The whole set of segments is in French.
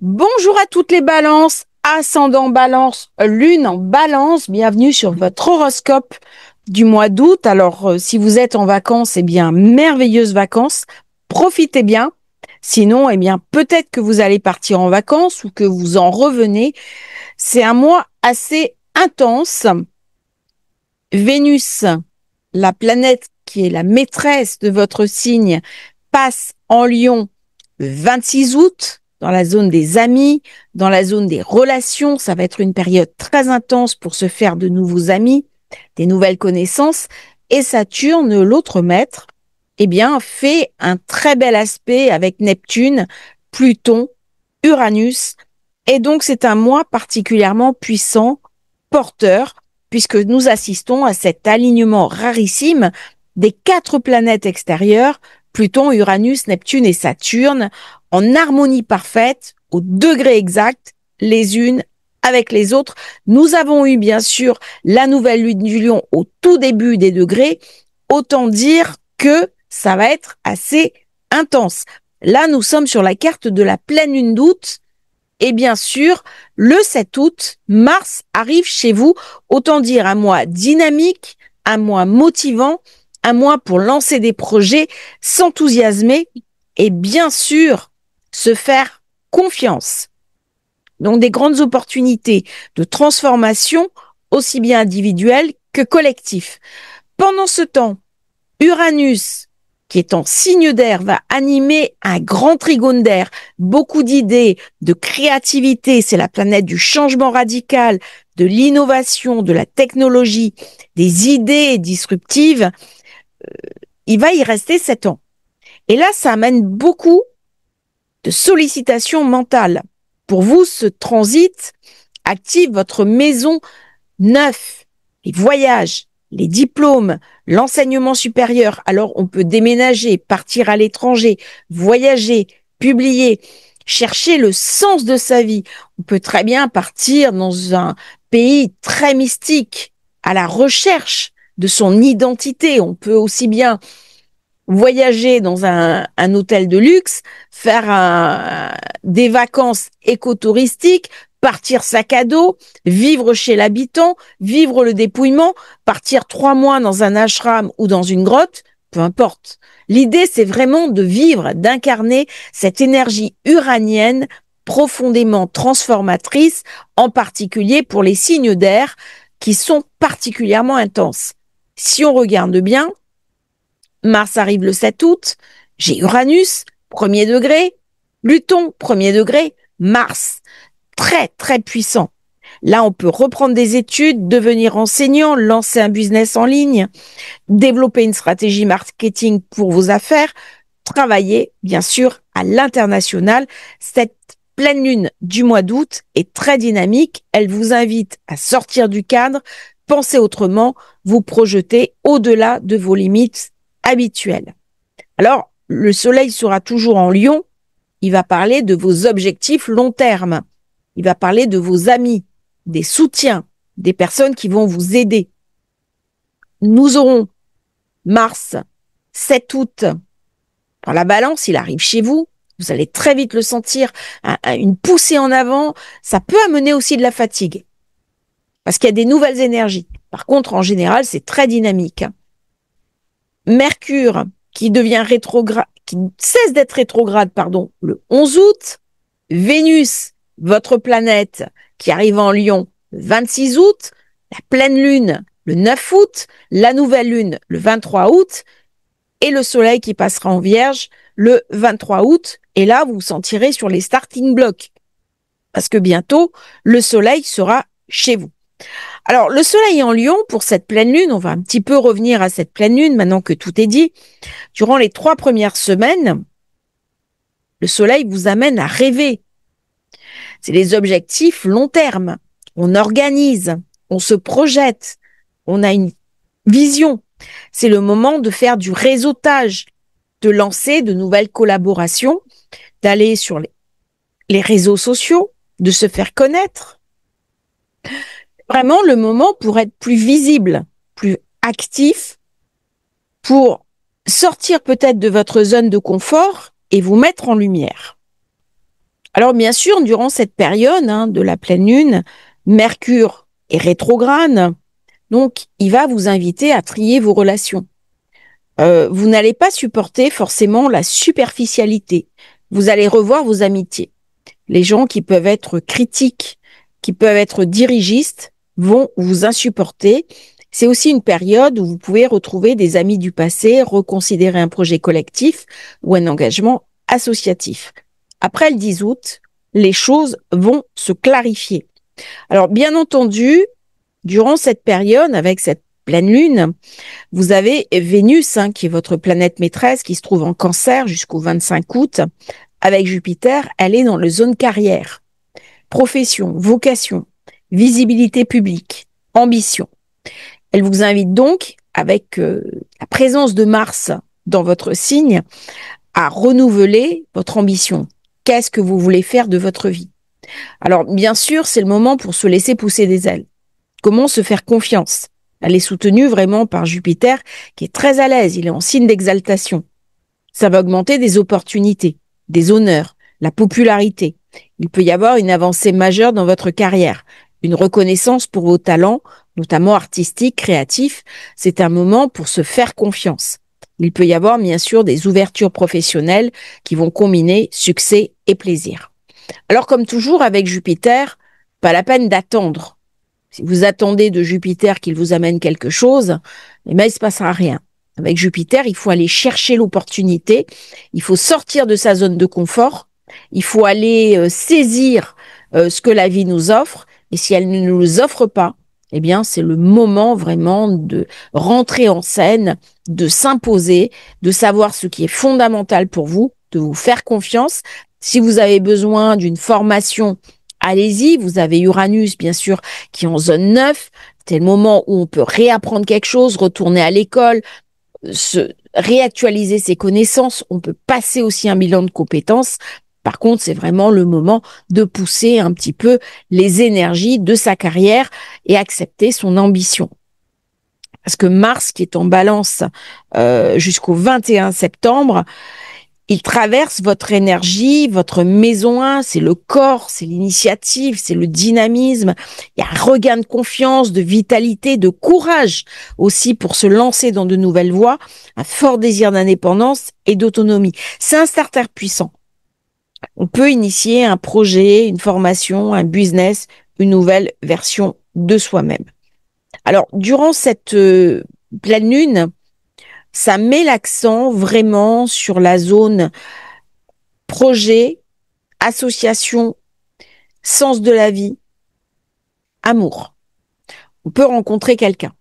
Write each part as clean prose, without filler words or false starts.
Bonjour à toutes les balances, ascendant balance, lune en balance, bienvenue sur votre horoscope du mois d'août. Alors, si vous êtes en vacances, eh bien, merveilleuses vacances, profitez bien. Sinon, eh bien, peut-être que vous allez partir en vacances ou que vous en revenez. C'est un mois assez intense. Vénus, la planète qui est la maîtresse de votre signe, passe en Lion le 26 août, dans la zone des amis, dans la zone des relations. Ça va être une période très intense pour se faire de nouveaux amis, des nouvelles connaissances. Et Saturne, l'autre maître, eh bien, fait un très bel aspect avec Neptune, Pluton, Uranus. Et donc, c'est un mois particulièrement puissant, porteur, puisque nous assistons à cet alignement rarissime des 4 planètes extérieures, Pluton, Uranus, Neptune et Saturne, en harmonie parfaite, au degré exact, les unes avec les autres. Nous avons eu bien sûr la nouvelle lune du Lion au tout début des degrés, autant dire que ça va être assez intense. Là, nous sommes sur la carte de la pleine lune d'août, et bien sûr, le 7 août, Mars arrive chez vous, autant dire un mois dynamique, un mois motivant, un mois pour lancer des projets, s'enthousiasmer et bien sûr se faire confiance. Donc des grandes opportunités de transformation, aussi bien individuelles que collectives. Pendant ce temps, Uranus, qui est en signe d'air, va animer un grand trigone d'air, beaucoup d'idées, de créativité. C'est la planète du changement radical, de l'innovation, de la technologie, des idées disruptives. Il va y rester 7 ans. Et là, ça amène beaucoup de sollicitations mentales. Pour vous, ce transit active votre maison neuve, les voyages, les diplômes, l'enseignement supérieur. Alors, on peut déménager, partir à l'étranger, voyager, publier, chercher le sens de sa vie. On peut très bien partir dans un pays très mystique, à la recherche de son identité. On peut aussi bien voyager dans un hôtel de luxe, faire des vacances écotouristiques, partir sac à dos, vivre chez l'habitant, vivre le dépouillement, partir 3 mois dans un ashram ou dans une grotte, peu importe. L'idée, c'est vraiment de vivre, d'incarner cette énergie uranienne profondément transformatrice, en particulier pour les signes d'air qui sont particulièrement intenses. Si on regarde bien, Mars arrive le 7 août, j'ai Uranus, premier degré, Pluton, premier degré, Mars, très très puissant. Là, on peut reprendre des études, devenir enseignant, lancer un business en ligne, développer une stratégie marketing pour vos affaires, travailler, bien sûr, à l'international. Cette pleine lune du mois d'août est très dynamique. Elle vous invite à sortir du cadre, penser autrement, vous projeter au-delà de vos limites habituelles. Alors, le soleil sera toujours en Lion. Il va parler de vos objectifs long terme. Il va parler de vos amis, des soutiens, des personnes qui vont vous aider. Nous aurons Mars, 7 août, dans la balance, il arrive chez vous. Vous allez très vite le sentir, une poussée en avant. Ça peut amener aussi de la fatigue, parce qu'il y a des nouvelles énergies. Par contre, en général, c'est très dynamique. Mercure, qui devient rétrograde, qui cesse d'être rétrograde, le 11 août. Vénus, votre planète, qui arrive en Lion le 26 août. La pleine lune, le 9 août. La nouvelle lune, le 23 août. Et le soleil qui passera en Vierge le 23 août. Et là, vous vous sentirez sur les starting blocks. Parce que bientôt, le soleil sera chez vous. Alors, le soleil en Lion, pour cette pleine lune, on va un petit peu revenir à cette pleine lune, maintenant que tout est dit. Durant les 3 premières semaines, le soleil vous amène à rêver. C'est les objectifs long terme. On organise, on se projette, on a une vision. C'est le moment de faire du réseautage, de lancer de nouvelles collaborations, d'aller sur les réseaux sociaux, de se faire connaître. Vraiment le moment pour être plus visible, plus actif, pour sortir peut-être de votre zone de confort et vous mettre en lumière. Alors bien sûr, durant cette période de la pleine lune, Mercure est rétrograde, donc il va vous inviter à trier vos relations. Vous n'allez pas supporter forcément la superficialité. Vous allez revoir vos amitiés. Les gens qui peuvent être critiques, qui peuvent être dirigistes, vont vous insupporter. C'est aussi une période où vous pouvez retrouver des amis du passé, reconsidérer un projet collectif ou un engagement associatif. Après le 10 août, les choses vont se clarifier. Alors, bien entendu, durant cette période, avec cette pleine lune, vous avez Vénus, qui est votre planète maîtresse, qui se trouve en Cancer jusqu'au 25 août. Avec Jupiter, elle est dans la zone carrière, profession, vocation, visibilité publique, ambition. Elle vous invite donc, avec la présence de Mars dans votre signe, à renouveler votre ambition. Qu'est-ce que vous voulez faire de votre vie? Alors, bien sûr, c'est le moment pour se laisser pousser des ailes. Comment se faire confiance? Elle est soutenue vraiment par Jupiter, qui est très à l'aise. Il est en signe d'exaltation. Ça va augmenter des opportunités, des honneurs, la popularité. Il peut y avoir une avancée majeure dans votre carrière, une reconnaissance pour vos talents, notamment artistiques, créatifs. C'est un moment pour se faire confiance. Il peut y avoir bien sûr des ouvertures professionnelles qui vont combiner succès et plaisir. Alors comme toujours avec Jupiter, pas la peine d'attendre. Si vous attendez de Jupiter qu'il vous amène quelque chose, il ne se passera rien. Avec Jupiter, il faut aller chercher l'opportunité, il faut sortir de sa zone de confort, il faut aller saisir ce que la vie nous offre, et si elle ne nous offre pas, eh bien, c'est le moment vraiment de rentrer en scène, de s'imposer, de savoir ce qui est fondamental pour vous, de vous faire confiance. Si vous avez besoin d'une formation, allez-y. Vous avez Uranus, bien sûr, qui est en zone 9. C'est le moment où on peut réapprendre quelque chose, retourner à l'école, se réactualiser ses connaissances. On peut passer aussi un bilan de compétences. Par contre, c'est vraiment le moment de pousser un petit peu les énergies de sa carrière et accepter son ambition. Parce que Mars, qui est en balance jusqu'au 21 septembre, il traverse votre énergie, votre maison 1, c'est le corps, c'est l'initiative, c'est le dynamisme. Il y a un regain de confiance, de vitalité, de courage aussi pour se lancer dans de nouvelles voies, un fort désir d'indépendance et d'autonomie. C'est un starter puissant. On peut initier un projet, une formation, un business, une nouvelle version de soi-même. Alors, durant cette pleine lune, ça met l'accent vraiment sur la zone projet, association, sens de la vie, amour. On peut rencontrer quelqu'un.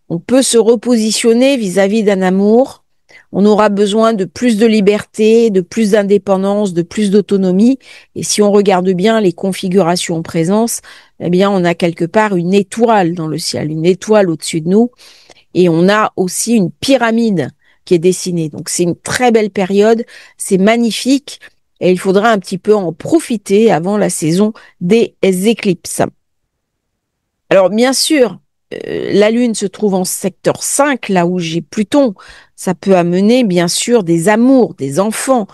On peut se repositionner vis-à-vis d'un amour. On aura besoin de plus de liberté, de plus d'indépendance, de plus d'autonomie. Et si on regarde bien les configurations en présence, eh bien, on a quelque part une étoile dans le ciel, une étoile au-dessus de nous. Et on a aussi une pyramide qui est dessinée. Donc, c'est une très belle période. C'est magnifique. Et il faudra un petit peu en profiter avant la saison des éclipses. Alors, bien sûr, la Lune se trouve en secteur 5, là où j'ai Pluton. Ça peut amener, bien sûr, des amours, des enfants,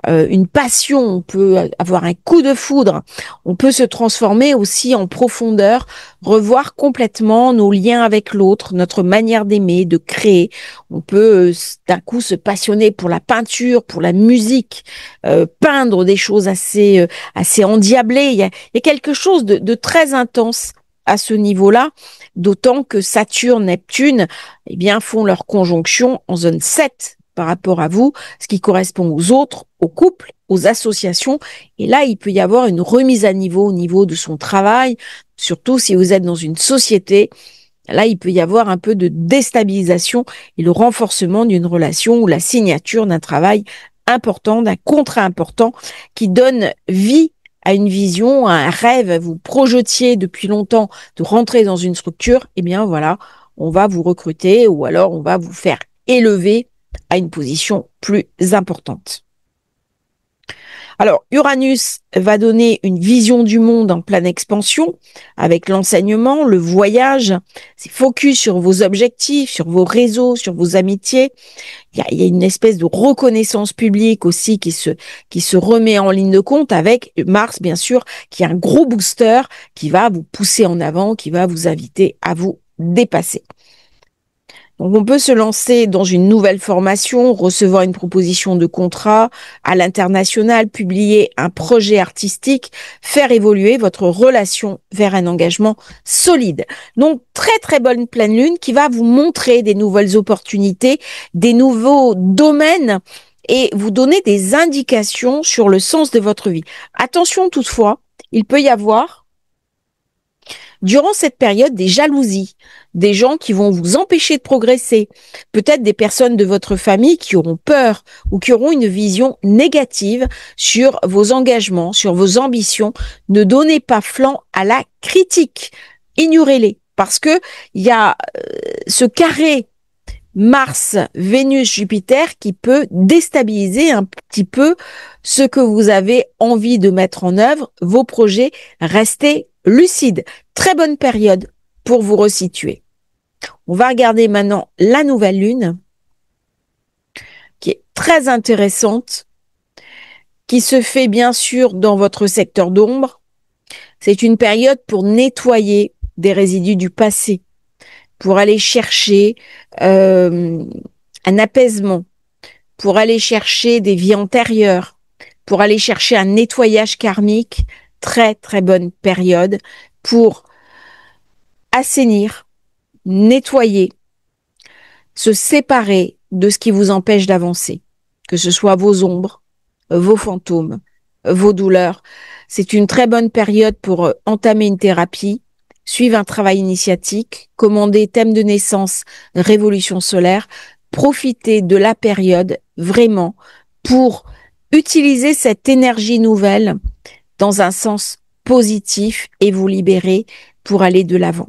une passion. On peut avoir un coup de foudre. On peut se transformer aussi en profondeur, revoir complètement nos liens avec l'autre, notre manière d'aimer, de créer. On peut d'un coup se passionner pour la peinture, pour la musique, peindre des choses assez endiablées. Il y a quelque chose de très intense à ce niveau-là, d'autant que Saturne, Neptune, eh bien, font leur conjonction en zone 7 par rapport à vous, ce qui correspond aux autres, aux couples, aux associations. Et là, il peut y avoir une remise à niveau au niveau de son travail, surtout si vous êtes dans une société. Là, il peut y avoir un peu de déstabilisation et le renforcement d'une relation ou la signature d'un travail important, d'un contrat important qui donne vie à une vision, à un rêve, vous projetiez depuis longtemps de rentrer dans une structure, eh bien voilà, on va vous recruter ou alors on va vous faire élever à une position plus importante. Alors, Uranus va donner une vision du monde en pleine expansion avec l'enseignement, le voyage. C'est focus sur vos objectifs, sur vos réseaux, sur vos amitiés. Il y a une espèce de reconnaissance publique aussi qui se remet en ligne de compte avec Mars, bien sûr, qui est un gros booster qui va vous pousser en avant, qui va vous inviter à vous dépasser. Donc, on peut se lancer dans une nouvelle formation, recevoir une proposition de contrat à l'international, publier un projet artistique, faire évoluer votre relation vers un engagement solide. Donc, très, très bonne pleine lune qui va vous montrer des nouvelles opportunités, des nouveaux domaines et vous donner des indications sur le sens de votre vie. Attention toutefois, il peut y avoir durant cette période des jalousies, des gens qui vont vous empêcher de progresser, peut-être des personnes de votre famille qui auront peur ou qui auront une vision négative sur vos engagements, sur vos ambitions. Ne donnez pas flanc à la critique, ignorez-les parce que il y a ce carré Mars, Vénus, Jupiter qui peut déstabiliser un petit peu ce que vous avez envie de mettre en œuvre, vos projets. Restez lucide. Très bonne période pour vous resituer. On va regarder maintenant la nouvelle lune qui est très intéressante, qui se fait bien sûr dans votre secteur d'ombre. C'est une période pour nettoyer des résidus du passé, pour aller chercher un apaisement, pour aller chercher des vies antérieures, pour aller chercher un nettoyage karmique. Très, très bonne période pour assainir, nettoyer, se séparer de ce qui vous empêche d'avancer, que ce soit vos ombres, vos fantômes, vos douleurs. C'est une très bonne période pour entamer une thérapie, suivre un travail initiatique, commander thème de naissance, révolution solaire, profiter de la période vraiment pour utiliser cette énergie nouvelle dans un sens positif et vous libérer pour aller de l'avant.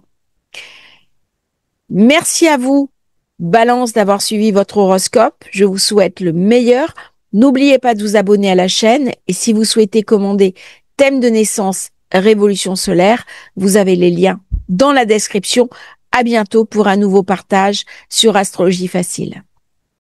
Merci à vous, Balance, d'avoir suivi votre horoscope. Je vous souhaite le meilleur. N'oubliez pas de vous abonner à la chaîne et si vous souhaitez commander thème de naissance, révolution solaire, vous avez les liens dans la description. À bientôt pour un nouveau partage sur Astrologie Facile.